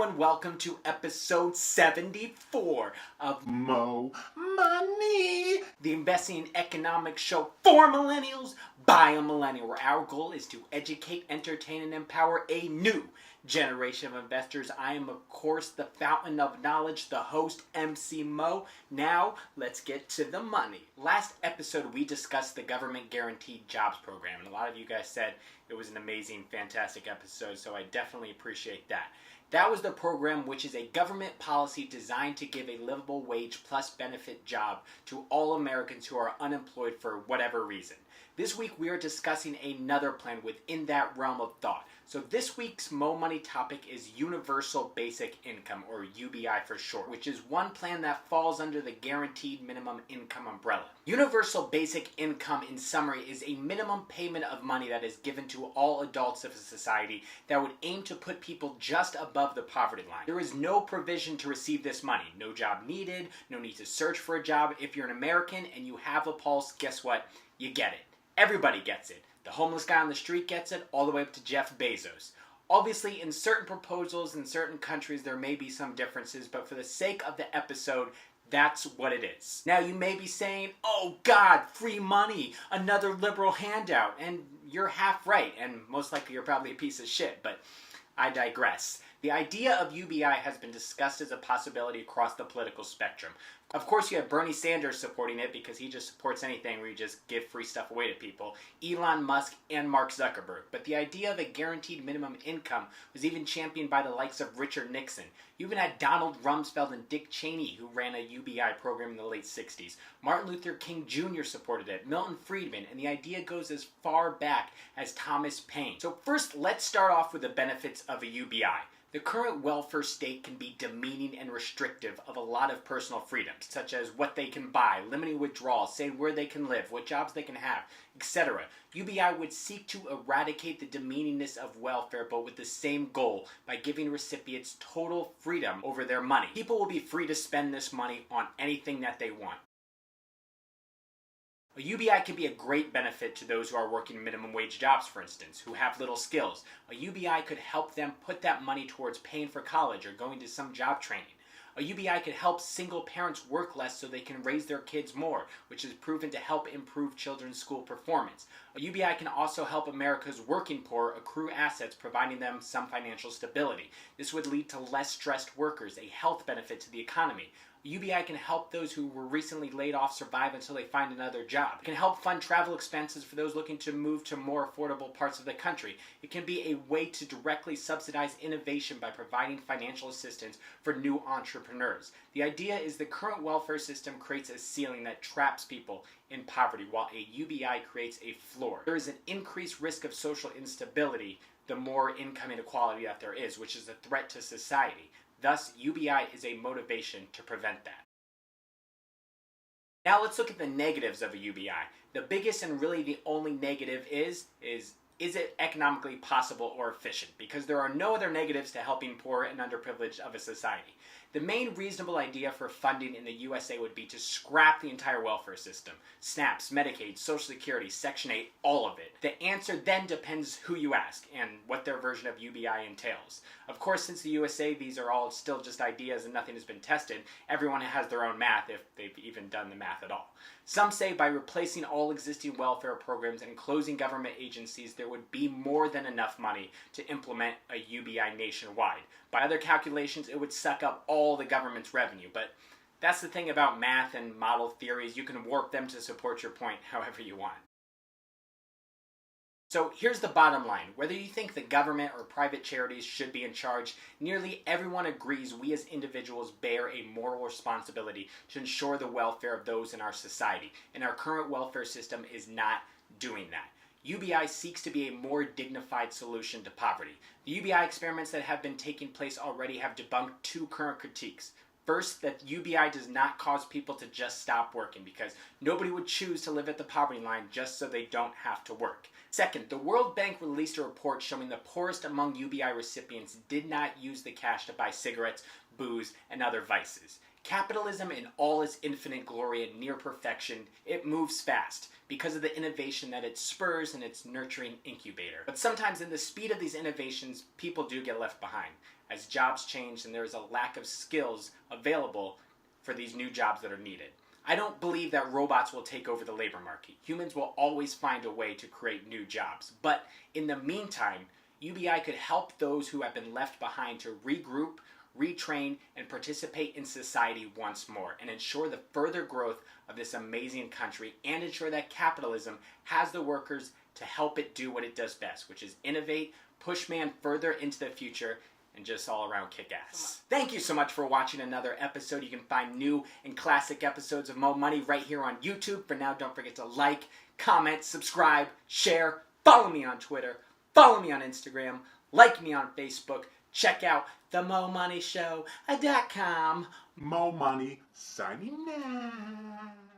Hello and welcome to episode 74 of Mo Money, the investing and economics show for millennials by a millennial, where our goal is to educate, entertain, and empower a new generation of investors. I am, of course, the fountain of knowledge, the host, MC Mo. Now, let's get to the money. Last episode, we discussed the government guaranteed jobs program, and a lot of you guys said it was an amazing, fantastic episode, so I definitely appreciate that. That was the program, which is a government policy designed to give a livable wage plus benefit job to all Americans who are unemployed for whatever reason. This week we are discussing another plan within that realm of thought. So this week's Mo Money topic is Universal Basic Income, or UBI for short, which is one plan that falls under the Guaranteed Minimum Income umbrella. Universal Basic Income, in summary, is a minimum payment of money that is given to all adults of a society that would aim to put people just above the poverty line. There is no provision to receive this money. No job needed, no need to search for a job. If you're an American and you have a pulse, guess what? You get it. Everybody gets it. The homeless guy on the street gets it, all the way up to Jeff Bezos. Obviously, in certain proposals in certain countries, there may be some differences, but for the sake of the episode, that's what it is. Now, you may be saying, oh God, free money, another liberal handout, and you're half right, and most likely you're probably a piece of shit, but I digress. The idea of UBI has been discussed as a possibility across the political spectrum. Of course, you have Bernie Sanders supporting it because he just supports anything where you just give free stuff away to people, Elon Musk, and Mark Zuckerberg. But the idea of a guaranteed minimum income was even championed by the likes of Richard Nixon. You even had Donald Rumsfeld and Dick Cheney, who ran a UBI program in the late 60s. Martin Luther King Jr. supported it, Milton Friedman, and the idea goes as far back as Thomas Paine. So first, let's start off with the benefits of a UBI. The current welfare state can be demeaning and restrictive of a lot of personal freedoms, such as what they can buy, limiting withdrawals, saying where they can live, what jobs they can have, etc. UBI would seek to eradicate the demeaningness of welfare, but with the same goal, by giving recipients total freedom over their money. People will be free to spend this money on anything that they want. A UBI can be a great benefit to those who are working minimum wage jobs, for instance, who have little skills. A UBI could help them put that money towards paying for college or going to some job training. A UBI could help single parents work less so they can raise their kids more, which is proven to help improve children's school performance. A UBI can also help America's working poor accrue assets, providing them some financial stability. This would lead to less stressed workers, a health benefit to the economy. UBI can help those who were recently laid off survive until they find another job. It can help fund travel expenses for those looking to move to more affordable parts of the country. It can be a way to directly subsidize innovation by providing financial assistance for new entrepreneurs. The idea is the current welfare system creates a ceiling that traps people in poverty, while a UBI creates a floor. There is an increased risk of social instability the more income inequality that there is, which is a threat to society. Thus, UBI is a motivation to prevent that. Now let's look at the negatives of a UBI. The biggest and really the only negative is it economically possible or efficient? Because there are no other negatives to helping poor and underprivileged of a society. The main reasonable idea for funding in the USA would be to scrap the entire welfare system. SNAPs, Medicaid, Social Security, Section 8, all of it. The answer then depends who you ask and what their version of UBI entails. Of course, since the USA, these are all still just ideas and nothing has been tested, everyone has their own math if they've even done the math at all. Some say by replacing all existing welfare programs and closing government agencies, there would be more than enough money to implement a UBI nationwide. By other calculations, it would suck up all the government's revenue, but that's the thing about math and model theories. You can warp them to support your point however you want. So here's the bottom line. Whether you think the government or private charities should be in charge, nearly everyone agrees we as individuals bear a moral responsibility to ensure the welfare of those in our society, and our current welfare system is not doing that. UBI seeks to be a more dignified solution to poverty. The UBI experiments that have been taking place already have debunked two current critiques. First, that UBI does not cause people to just stop working, because nobody would choose to live at the poverty line just so they don't have to work. Second, the World Bank released a report showing the poorest among UBI recipients did not use the cash to buy cigarettes, booze, and other vices. Capitalism in all its infinite glory and near perfection, it moves fast because of the innovation that it spurs in its nurturing incubator. But sometimes in the speed of these innovations, people do get left behind as jobs change and there is a lack of skills available for these new jobs that are needed. I don't believe that robots will take over the labor market. Humans will always find a way to create new jobs. But in the meantime, UBI could help those who have been left behind to regroup, retrain, and participate in society once more, and ensure the further growth of this amazing country, and ensure that capitalism has the workers to help it do what it does best, which is innovate, push man further into the future, and just all around kick ass. Thank you so much for watching another episode. You can find new and classic episodes of Mo Money right here on YouTube. For now, don't forget to like, comment, subscribe, share, follow me on Twitter, follow me on Instagram, like me on Facebook. Check out themomoneyshow.com. Mo Money signing out.